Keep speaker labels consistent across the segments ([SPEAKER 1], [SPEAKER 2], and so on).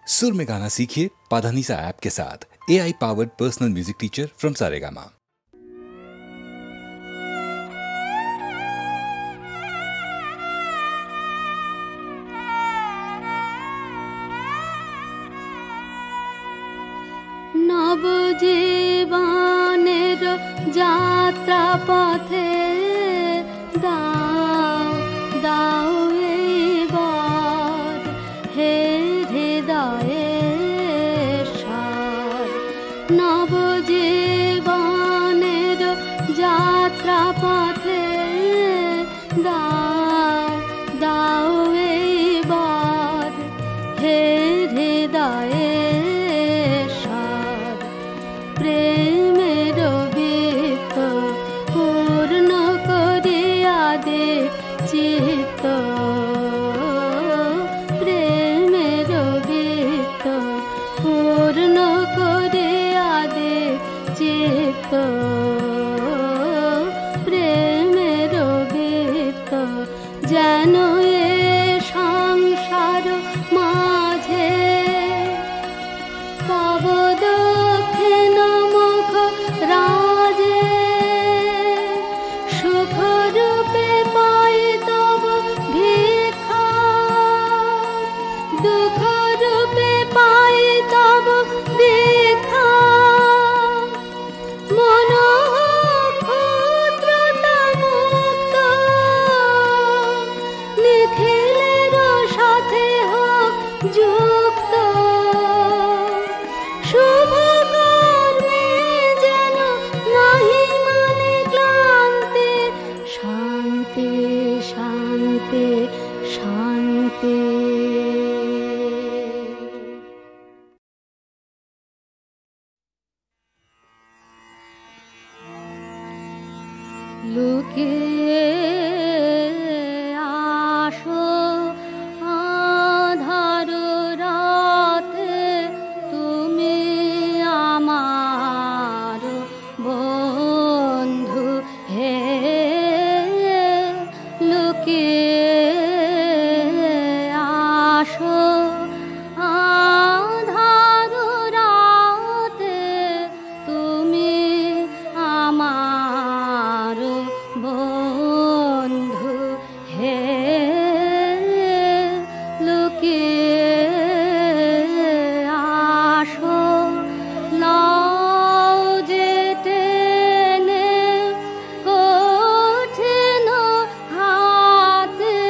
[SPEAKER 1] सुर में गाना सीखिए पाधानीसा ऐप के साथ। AI powered personal music teacher from Saregama.
[SPEAKER 2] নবজীবনের যাত্রা পথে দাও দাও এইবার হে হৃদয়ের স্বর। নবজীবনের যাত্রা পথে দাও দাও এইবার হে হৃদয়ের স্বর। প্রেমের বৃত্ত পূর্ণ করিয়া দে চিত্ত, প্রেমের বৃত্ত পূর্ণ করিয়া দে চিত্ত, প্রেমের বৃত্ত যেন এ সংসার মাঝে তব দক্ষিণ মুখ রাজে সুখ রূপে পাই তব ভিক্ষা, দুঃখ রূপে পাই তব দীক্ষা। মন ক্ষুদ্রতা মুক্ত নিখিলের সাথে হোক যুক্ত, শুভ কর্মে যেন নাহি মানে ক্লান্তি, শান্তি শান্তি শান্তি। লুকিয়ে আসো আধার রাতে তুমি আমার বন্ধু হে, লুকিয়ে আসো আধার রাতে তুমি আমার বন্ধু হে, লুকিয়ে আসো। লও যে টেনে কঠিন হাতে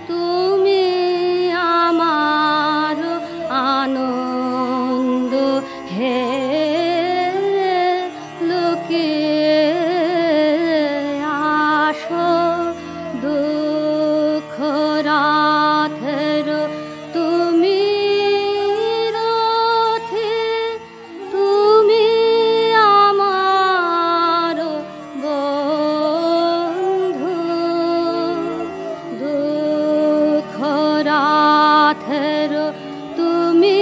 [SPEAKER 2] তুমি আমার আনন্দ হে, লুকিয়ে আসো। দুঃখ রাতের তুমি রথে তুমি আমার বন্ধু, দুঃখ রাতের তুমি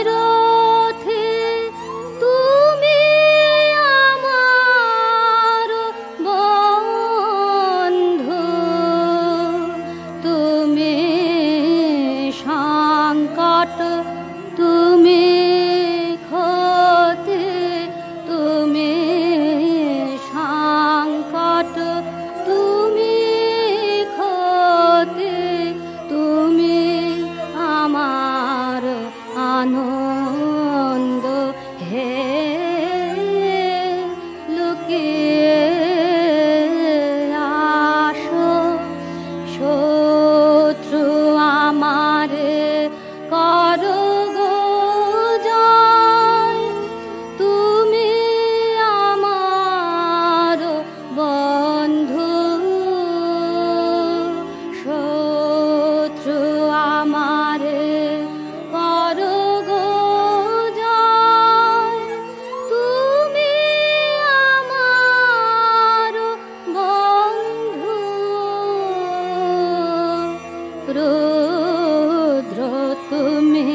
[SPEAKER 2] রথে তুমি আমার বন্ধু, তুমি সংকট তুমি ক্ষতি, তুমি সংকট তুমি ক্ষতি, তুমি আমার আনন্দ হে, লুকিয়ে আসো। শত্রু আমারে করো গো জয়, তুমি আমার বন্ধু, শত্রু আমারে করো গো জয়, তুমি আমার বন্ধু। রুদ্র তুমি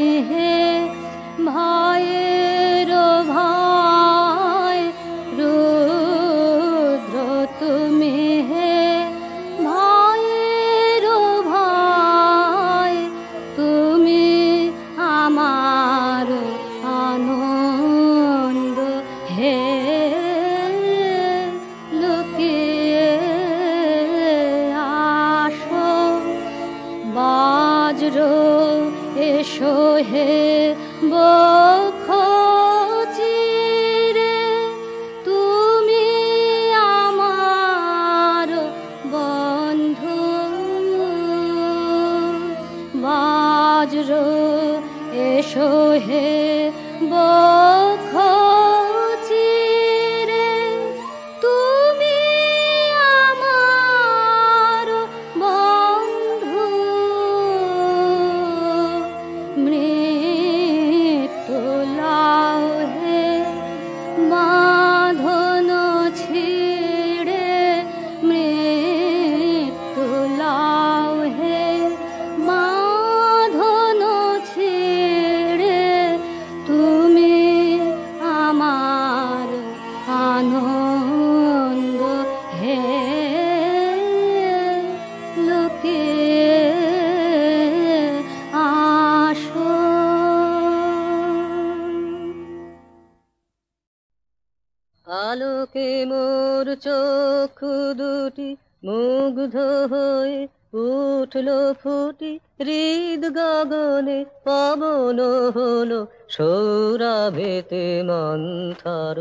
[SPEAKER 2] এসো হে বক্ষ চিরে, তুমি আমার বন্ধু। বজ্র এসো হে বক্ষ চিরে, তুমি আমার বন্ধু। মৃত্যু লাও হে বাঁধন ছিড়ে, মৃত্যু লাও হে বাঁধন ছিড়ে, তুমি আমার আনন্দ হে লোকে আসো।
[SPEAKER 3] আলোকে মোর চক্ষু দুটি মুগ্ধ হয়ে উঠল ফুটি, হৃদ গগনে পবন হলো সৌরভেতে মন্থর।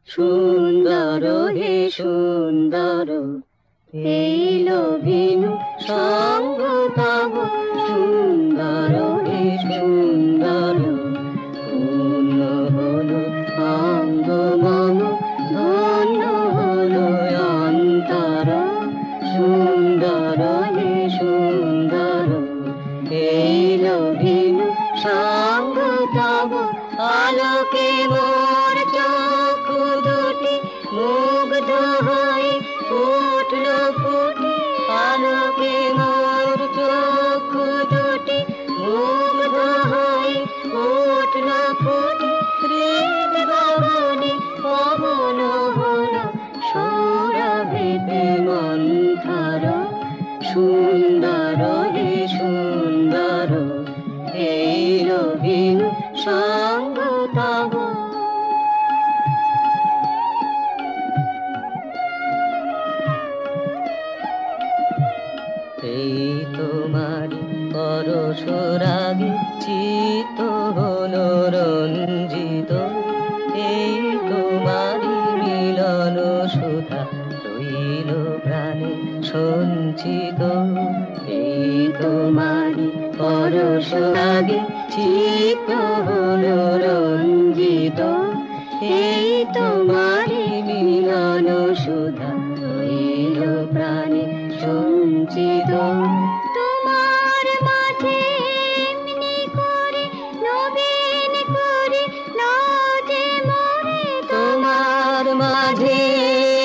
[SPEAKER 3] সুন্দর হে সুন্দর এইল ভিনু সঙ্গ তব, সুন্দর হে সুন্দর পূর্ণ হলো অঙ্গ মম, ধন্য হলো অন্তর। সুন্দর হে সুন্দর এইল ভিনু সঙ্গ তব, আলোকে মোর চক্ষু দুটি মুগ্ধ হয়ে উঠল ফুটি, আলোকে মোর চক্ষু দুটি মুগ্ধ হয়ে উঠল ফুটি, হৃদ গগনে পবন হলো সৌরভেতে মন্থর। সুন্দর হে সুন্দর এইল ভিনু সঙ্গ তব। এই তোমারি পরশুরাগে চিত্ত হলো রঞ্জিত, এই তোমারি মিলন সুধা রইল প্রাণে সঞ্চিত। এই তোমারি পরশুরাগে চিত্ত হলো রঞ্জিত, এই তোমারি মিলন সুধা রইল প্রাণে সঞ্চিত।
[SPEAKER 2] তোমার মাঝে এমনি করে নবীন করে লাজে মোরে,
[SPEAKER 3] তোমার মাঝে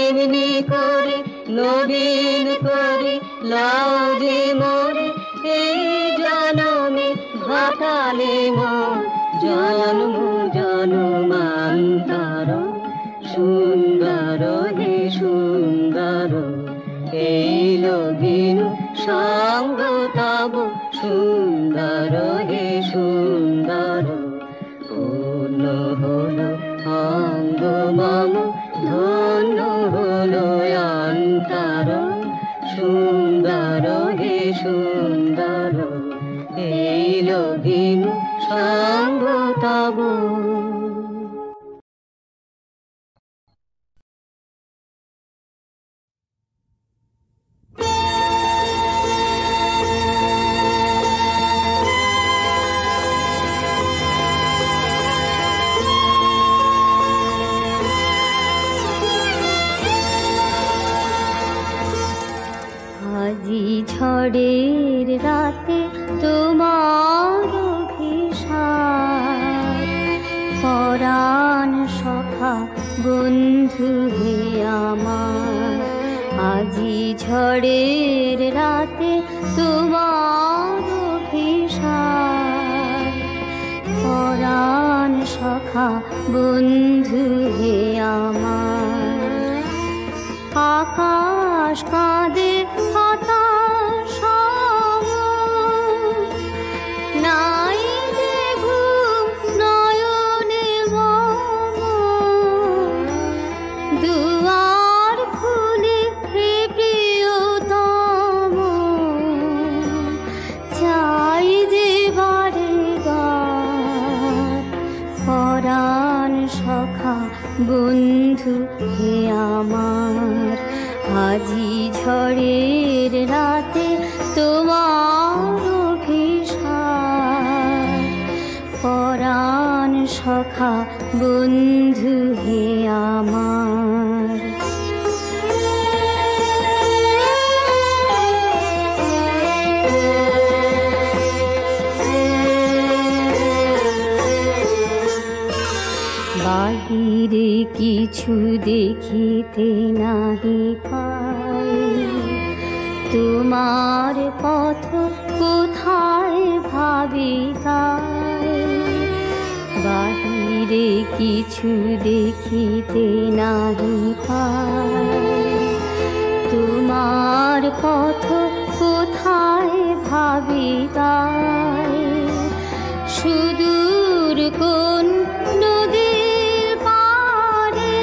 [SPEAKER 3] এমনি করে নবীন করে লাজে মোরে, এই জনমে ঘটালে মোর জন্ম জন্মান্তর। সুন্দর হে সুন্দর এইল ভিনু সঙ্গ তব, সুন্দর হে সুন্দর পূর্ণ হলো অঙ্গ মম, ধন্য হলো অন্তর। সুন্দর হে সুন্দর এইল ভিনু সঙ্গ তব।
[SPEAKER 2] আজি ঝড়ের রাতে তোমার অভিসার, পরাণ সখা বন্ধু হে আমার। আজি ঝড়ের রাতে তোমার অভিসার, পরাণ সখা বন্ধু হে আমার। আকাশ কাঁদে হতাশ নাই যে ঘুম নয়নে মম, দুয়ার খুলে হে প্রিয়তম, চাই যে বন্ধু হে আমার, আজি ঝড়ের রাতে তোমার অভিসার। পরাণ সখা বন্ধু হে আমার। বাহিরে কিছু দেখিতে নাহি পাই, তোমার পথ কোথায় ভাবি তাই। বাহিরে কিছু দেখিতে নাহি পাই, তোমার পথ কোথায় ভাবি তাই। সুদূর কোন নদীর পারে,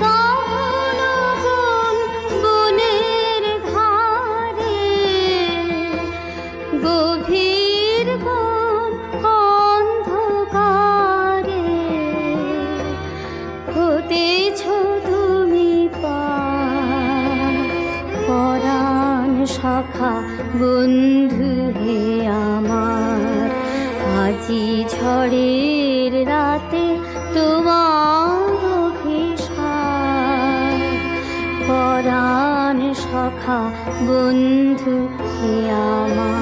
[SPEAKER 2] গহন কোন বনের ধারে, গভীর কোন অন্ধকারে হতেছ তুমি পার। পরাণ সখা বন্ধু হে আমার, আজি ঝড়ের রাতে তোমার অভিসার। পরাণ সখা বন্ধু হে আমার।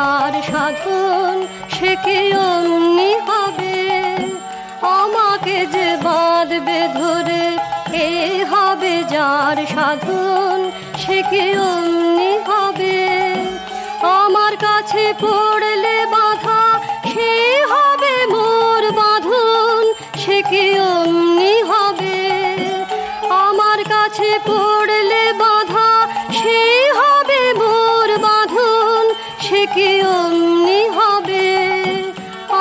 [SPEAKER 2] যার সাধন সে কি অমনি হবে, আমাকে যে বাঁধবে ধরে এ হবে যার সাধন সে কি অমনি হবে, আমার কাছে পড়লে বাধা সে হবে মোর বাঁধন সে কি অমনি হবে, আমার কাছে পড়লে বাধা সে হবে মোর বাঁধন সে কি অমনি হবে,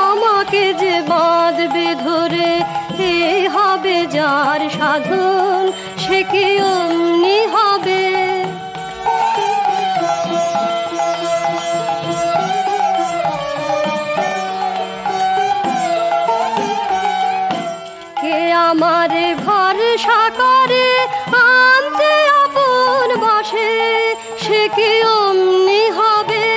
[SPEAKER 2] আমাকে যে বাঁধবে ধরে এ হবে যার সাধন সে কি অমনি হবে। কে আমারে ভরসা করে আনতে আপন বসে সে কি অমনি হবে,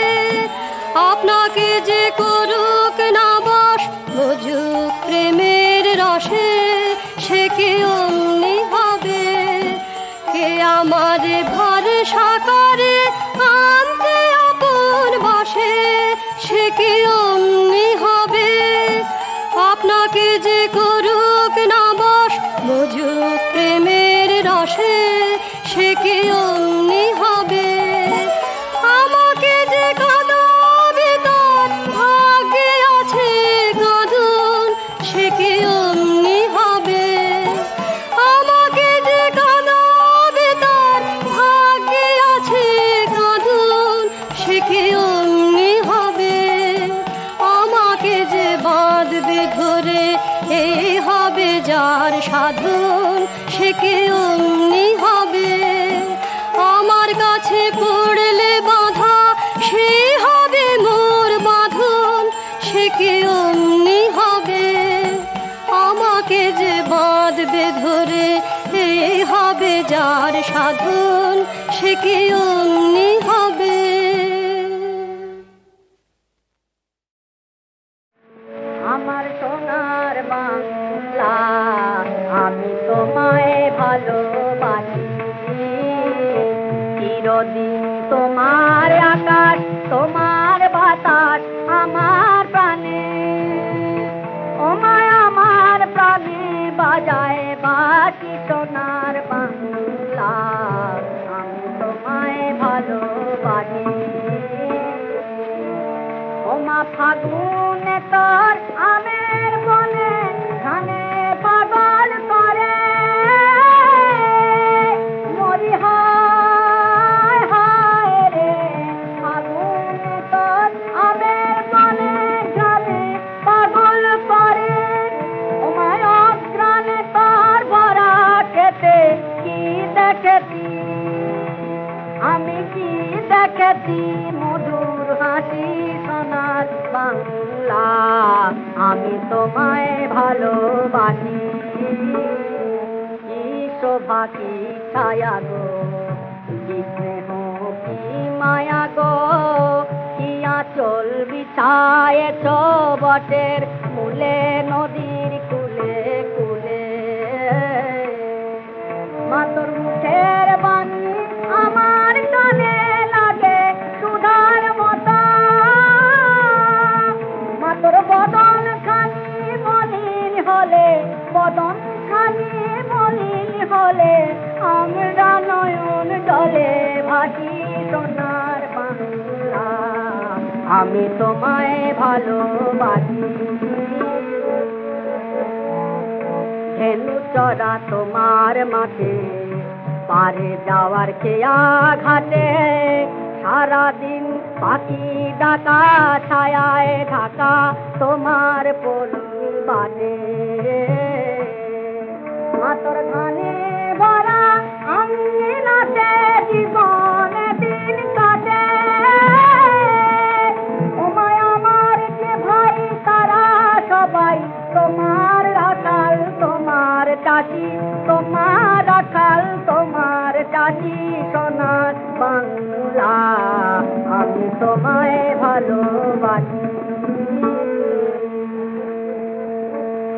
[SPEAKER 2] আপনাকে যে করুক না বশ বুঝুক প্রেমের রসে সে কি অমনি হবে, কে আমারে ভরসা করে আনতে আপন বসে সে কি অমনি হবে, আপনাকে যে করুক না বশ বুঝুক প্রেমের রসে সে কি অমনি হবে, আমাকে যে কাঁদাবে তার ভাগ্যে আছে কাঁদন সে কি অমনি হবে, আমাকে যে কাঁদাবে তার ভাগ্যে আছে কাঁদন সে কি অমনি হবে, আমাকে যে বাঁধবে ধরে এ হবে যার সাধন সে কি অমনি হবে, আমার কাছে পড়লে বাধা সে হবে মোর বাঁধন সে কি অমনি হবে, আমাকে যে বাঁধবে ধরে এ হবে যার সাধন সে কি অমনি হবে।
[SPEAKER 3] আমার সোনার বাংলা আমি তোমায় ভালোবাসি, চিরদিন তোমার আকাশ তোমার বাতাস আমার প্রাণে, ওমায় আমার প্রাণে বাজায় বাঁশি সোনার বাংলা আমি তোমায় ভালোবাসি, ওমা ফাগুনে তোর আমের বনে ধানে পাগল করে মরি হায় হায় রে, ফাগুনে তোর আমের বনে ধানে পাগল করে, ওমায় অগ্রানে তোর ভরা খেতে কি দেখেছি আমি কি দেখেছি মধুর হাসি সোনার বাংলা আমি তোমায় ভালোবাসি, কি শোভা কি ছায়া গো কি স্নেহ কি মায়া গো, কি আঁচল বিছায়েছ বটের মূলে নদীর কুলে কুলে, মাতর মুখের বাণী আমার কানে লাগে সুধার মতো, মাতর বদন খানি মলিন হলে বদন খানি মলিন হলে আমরা নয়ন ডলে ভাসি সোনার বাংলা আমি তোমায় ভালোবাসি, ধেনু চড়া তোমার মাঠে পারে যাওয়ার খেয়া ঘাটে, সারাদিন পাখি ডাকা ছায়ায় ঢাকা তোমার পরিবারে, মাতর ধানে ভরা আঙ্গিনাতে জীবনে দিন কাটে, ওমায় আমার যে ভাই তারা সবাই তোমার রাখাল তোমার চাচি তোমার রাখাল তোমার চাচি সোনার বাংলা আমি তোমায় ভালোবাসি,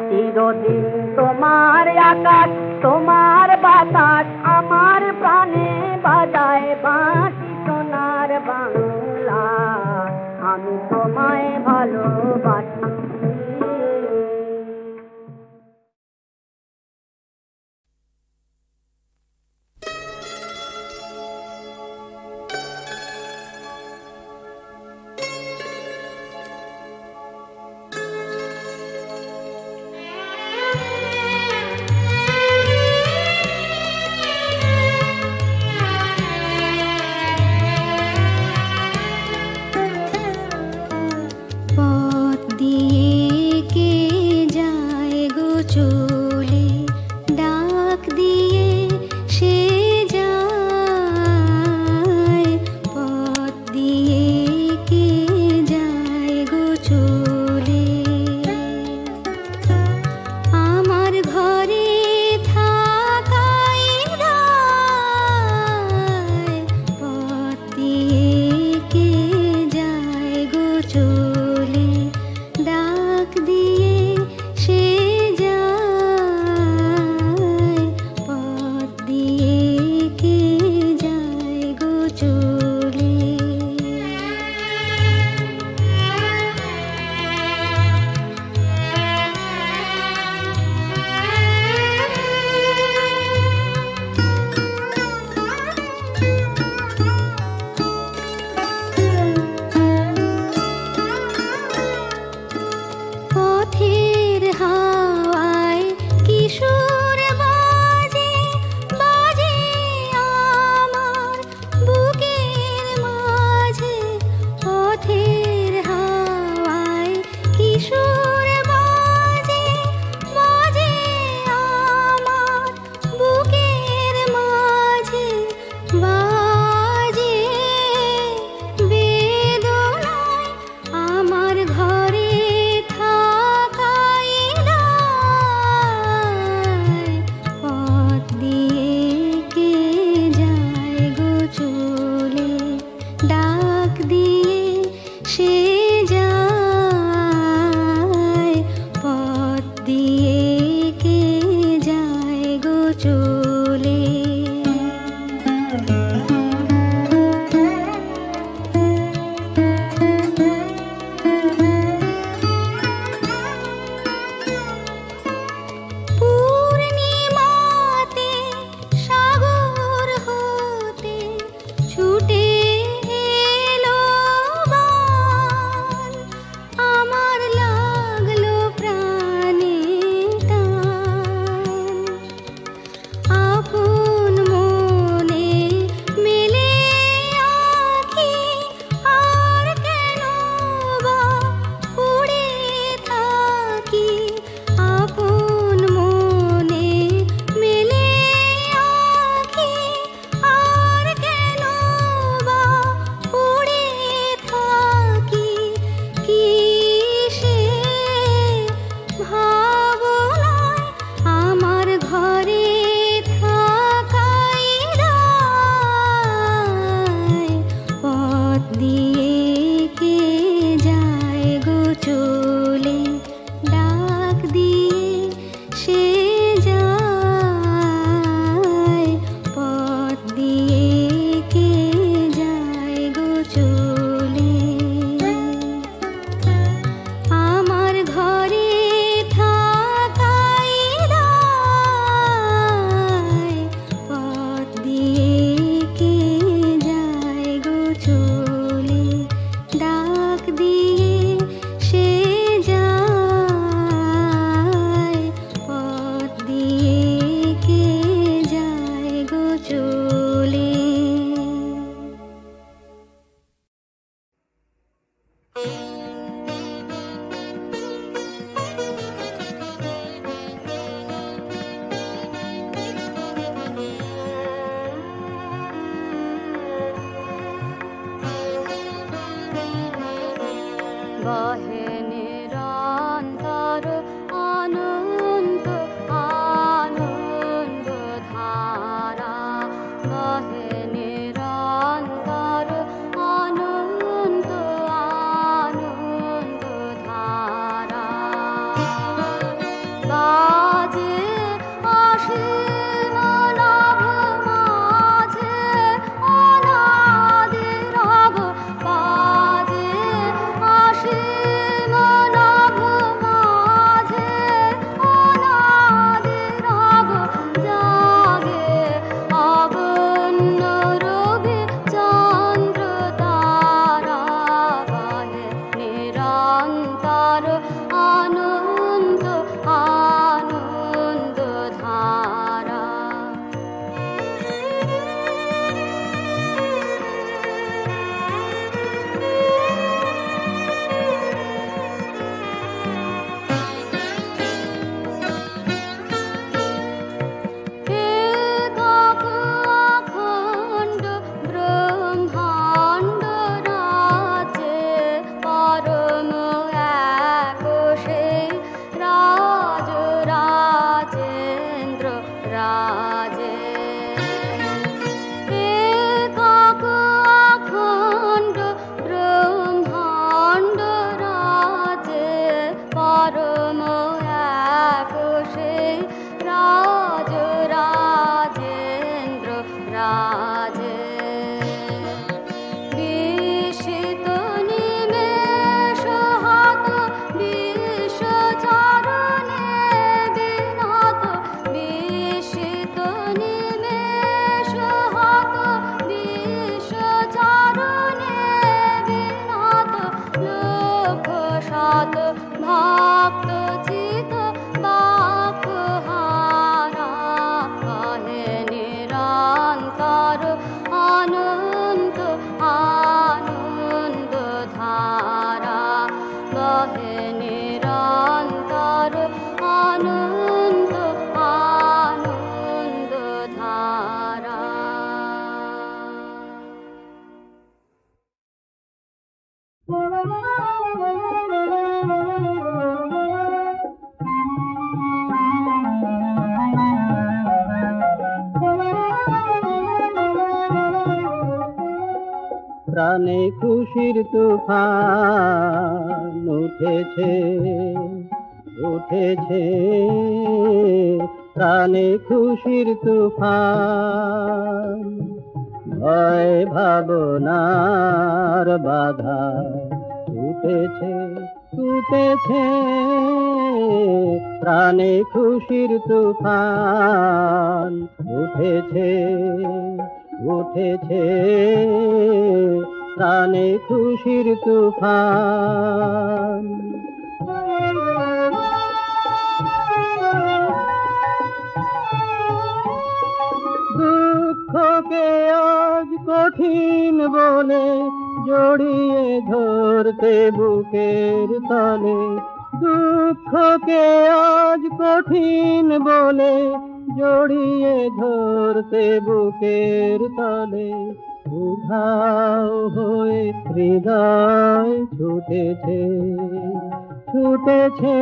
[SPEAKER 3] চিরদিন তোমার আকাশ তোমার বাতাস আমার প্রাণে বাজায় বাঁশি সোনার বাংলা আমি আমি তোমায় ভালোবাসি।
[SPEAKER 2] তার আনন্দ আনন্দ ধারা। ভক্ত চিত বাকহারা কহে নিরন্তর আনন্দ আনন্দ ধারা। কহে নিরন্তর আনন্দ আনন্দ ধারা।
[SPEAKER 4] প্রাণে খুশির তুফান উঠেছে উঠেছে, প্রাণে খুশির তুফান। ভয় ভাবনার বাধা উঠেছে উঠেছে, প্রাণে খুশির তুফান উঠেছে উঠেছে, প্রাণে খুশির তুফান। দুঃখকে আজ কঠিন বলে জড়িয়ে ধরতে বুকের তলে, দুঃখকে আজ কঠিন বলে জড়িয়ে ধরতে বুকের তলে। উধাও হয়ে হৃদয় ছুটেছে ছুটেছে,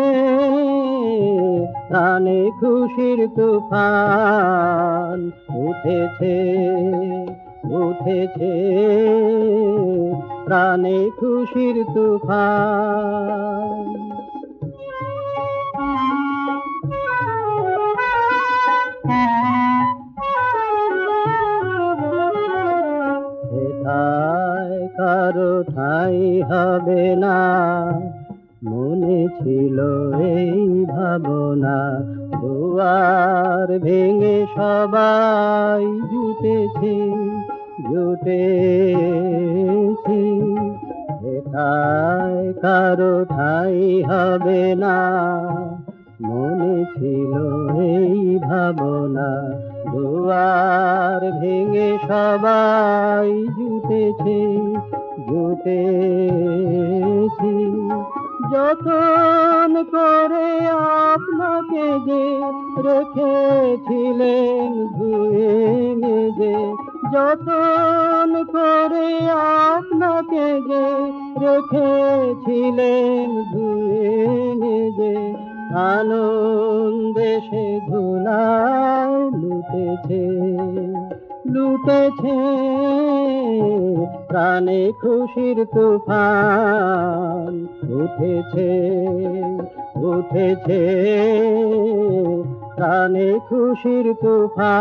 [SPEAKER 4] প্রাণে খুশির তুফান উঠেছে উঠেছে, প্রাণে খুশির তুফান। হেথায় কারো ঠাঁই হবে না, মনে ছিল এই ভাবনা। দুয়ার ভেঙে সবাই জুটেছে জুটেছি, হেথায় কারো ঠাঁই হবে না, মনে ছিল এই ভাবনা। দুয়ার ভেঙে সবাই জুটেছে জুটেছি, যতন করে আপনাকে যে রেখেছিলেন ধুয়ে মেজে, যতন করে আপনাকে যে রেখেছিলেন ধুয়ে মেজে, আনন্দে সে ধুলায় লুটেছে লুটেছে, প্রাণে খুশির তুফান উঠেছে উঠেছে, প্রাণে খুশির তুফান।